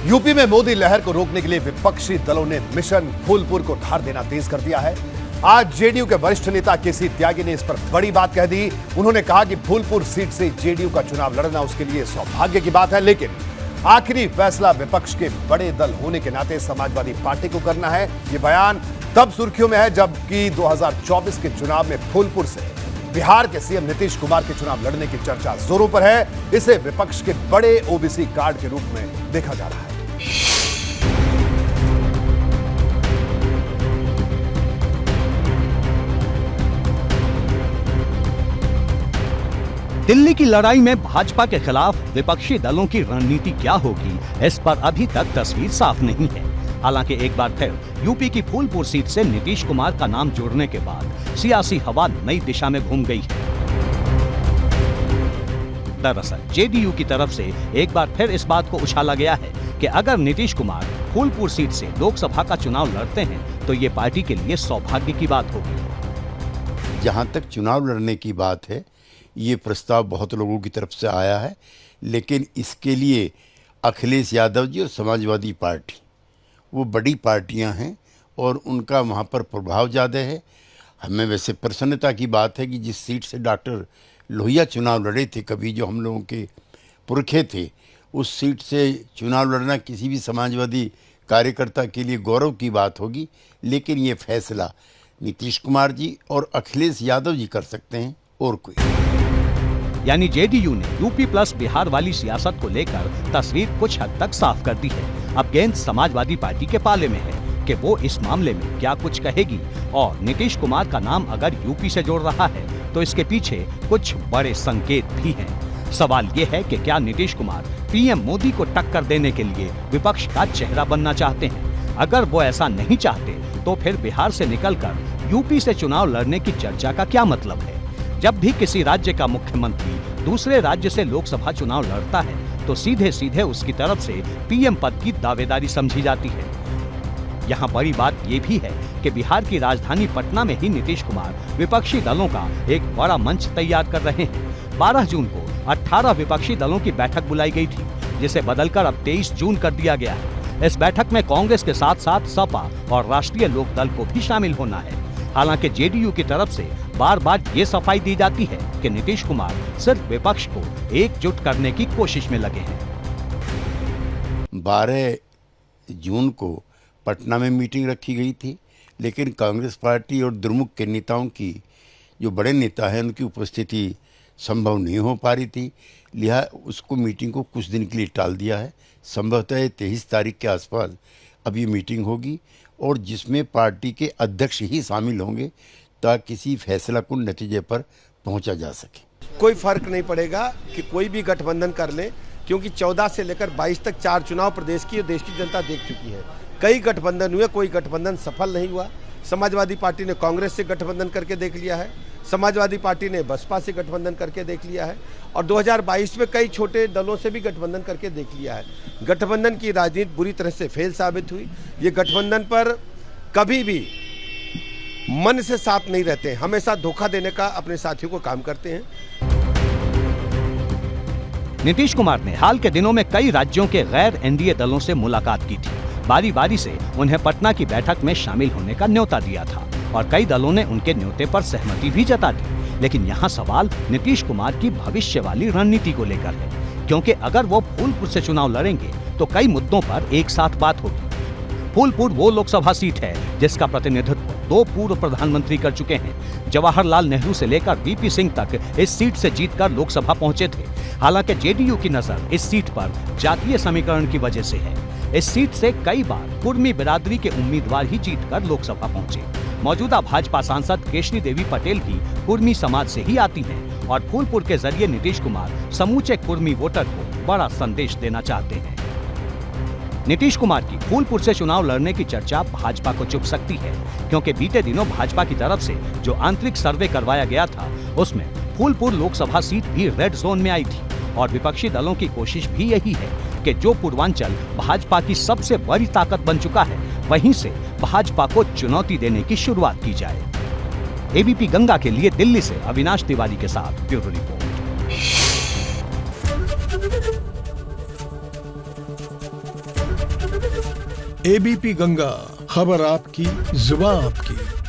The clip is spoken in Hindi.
यूपी में मोदी लहर को रोकने के लिए विपक्षी दलों ने मिशन फूलपुर को धार देना तेज कर दिया है। आज जेडीयू के वरिष्ठ नेता केसी त्यागी ने इस पर बड़ी बात कह दी। उन्होंने कहा कि फूलपुर सीट से जेडीयू का चुनाव लड़ना उसके लिए सौभाग्य की बात है, लेकिन आखिरी फैसला विपक्ष के बड़े दल होने के नाते समाजवादी पार्टी को करना है। ये बयान तब सुर्खियों में है जबकि 2024 के चुनाव में फूलपुर से बिहार के सीएम नीतीश कुमार के चुनाव लड़ने की चर्चा जोरों पर है। इसे विपक्ष के बड़े ओबीसी कार्ड के रूप में देखा जा रहा है। दिल्ली की लड़ाई में भाजपा के खिलाफ विपक्षी दलों की रणनीति क्या होगी, इस पर अभी तक तस्वीर साफ नहीं है। हालांकि एक बार फिर यूपी की फूलपुर सीट से नीतीश कुमार का नाम जोड़ने के बाद सियासी हवा नई दिशा में घूम गई है। दरअसल जेडीयू की तरफ से एक बार फिर इस बात को उछाला गया है कि अगर नीतीश कुमार फूलपुर सीट से लोकसभा का चुनाव लड़ते हैं तो ये पार्टी के लिए सौभाग्य की बात होगी। जहां तक चुनाव लड़ने की बात है, ये प्रस्ताव बहुत लोगों की तरफ से आया है, लेकिन इसके लिए अखिलेश यादव जी और समाजवादी पार्टी वो बड़ी पार्टियां हैं और उनका वहाँ पर प्रभाव ज़्यादा है। हमें वैसे प्रसन्नता की बात है कि जिस सीट से डॉक्टर लोहिया चुनाव लड़े थे, कभी जो हम लोगों के पुरखे थे, उस सीट से चुनाव लड़ना किसी भी समाजवादी कार्यकर्ता के लिए गौरव की बात होगी। लेकिन ये फैसला नीतीश कुमार जी और अखिलेश यादव जी कर सकते हैं, और कोई। यानी जेडीयू ने यूपी प्लस बिहार वाली सियासत को लेकर तस्वीर कुछ हद तक साफ कर दी है। अब गेंद समाजवादी पार्टी के पाले में है कि वो इस मामले में क्या कुछ कहेगी, और नीतीश कुमार का नाम अगर यूपी से जोड़ रहा है तो इसके पीछे कुछ बड़े संकेत भी हैं। सवाल ये है कि क्या नीतीश कुमार पीएम मोदी को टक्कर देने के लिए विपक्ष का चेहरा बनना चाहते हैं? अगर वो ऐसा नहीं चाहते तो फिर बिहार से निकलकर यूपी से चुनाव लड़ने की चर्चा का क्या मतलब है? जब भी किसी राज्य का मुख्यमंत्री दूसरे राज्य से लोकसभा चुनाव लड़ता है तो सीधे सीधे उसकी तरफ से पीएम पद की दावेदारी समझी जाती है। यहाँ बड़ी बात ये भी है कि बिहार की राजधानी पटना में ही नीतीश कुमार विपक्षी दलों का एक बड़ा मंच तैयार कर रहे हैं। 12 जून को 18 विपक्षी दलों की बैठक बुलाई गई थी, जिसे बदलकर अब 23 जून कर दिया गया है। इस बैठक में कांग्रेस के साथ साथ सपा और राष्ट्रीय लोक दल को भी शामिल होना है। हालांकि जेडीयू की तरफ से बार बार ये सफाई दी जाती है कि नीतीश कुमार सिर्फ विपक्ष को एकजुट करने की कोशिश में लगे हैं। 12 जून को पटना में मीटिंग रखी गई थी, लेकिन कांग्रेस पार्टी और द्रमुक के नेताओं की, जो बड़े नेता हैं, उनकी उपस्थिति संभव नहीं हो पा रही थी। लिहाजा उसको मीटिंग को कुछ दिन के लिए टाल दिया है। संभवतः 23 तारीख के आसपास अब ये मीटिंग होगी, और जिसमें पार्टी के अध्यक्ष ही शामिल होंगे ताकि किसी फैसला कुन नतीजे पर पहुंचा जा सके। कोई फर्क नहीं पड़ेगा कि कोई भी गठबंधन कर ले, क्योंकि 14 से लेकर 22 तक 4 चुनाव प्रदेश की और देश की जनता देख चुकी है। कई गठबंधन हुए, कोई गठबंधन सफल नहीं हुआ। समाजवादी पार्टी ने कांग्रेस से गठबंधन करके देख लिया है, समाजवादी पार्टी ने बसपा से गठबंधन करके देख लिया है, और 2022 में कई छोटे दलों से भी गठबंधन करके देख लिया है। गठबंधन की राजनीति बुरी तरह से फेल साबित हुई। ये गठबंधन पर कभी भी मन से साथ नहीं रहते, हमेशा धोखा देने का अपने साथियों को काम करते हैं। नीतीश कुमार ने हाल के दिनों में कई राज्यों के गैर एनडीए दलों से मुलाकात की थी। बारी बारी से उन्हें पटना की बैठक में शामिल होने का न्योता दिया था, और कई दलों ने उनके न्योते पर सहमति भी जता दी। लेकिन यहाँ सवाल नीतीश कुमार की भविष्य वाली रणनीति को लेकर है, क्योंकि अगर वो फूलपुर से चुनाव लड़ेंगे तो कई मुद्दों पर एक साथ बात होगी। फूलपुर वो लोकसभा सीट है जिसका प्रतिनिधित्व 2 पूर्व प्रधानमंत्री कर चुके हैं। जवाहरलाल नेहरू से लेकर वीपी सिंह तक इस सीट से जीतकर लोकसभा पहुंचे थे। हालांकि जेडीयू की नजर इस सीट पर जातीय समीकरण की वजह से है। इस सीट से कई बार कुर्मी बिरादरी के उम्मीदवार ही जीतकर लोकसभा पहुंचे। मौजूदा भाजपा सांसद केशरी देवी पटेल भी कुर्मी समाज से ही आती हैं, और फूलपुर के जरिए नीतीश कुमार समूचे कुर्मी वोटर को बड़ा संदेश देना चाहते हैं। नीतीश कुमार की फूलपुर से चुनाव लड़ने की चर्चा भाजपा को चुभ सकती है, क्योंकि बीते दिनों भाजपा की तरफ से जो आंतरिक सर्वे करवाया गया था उसमें फूलपुर लोकसभा सीट भी रेड जोन में आई थी, और विपक्षी दलों की कोशिश भी यही है कि जो पूर्वांचल भाजपा की सबसे बड़ी ताकत बन चुका है, वहीं से भाजपा को चुनौती देने की शुरुआत की जाए। एबीपी गंगा के लिए दिल्ली से अविनाश तिवारी के साथ ब्यूरो रिपोर्ट। एबीपी गंगा, खबर आपकी, जुबान आपकी।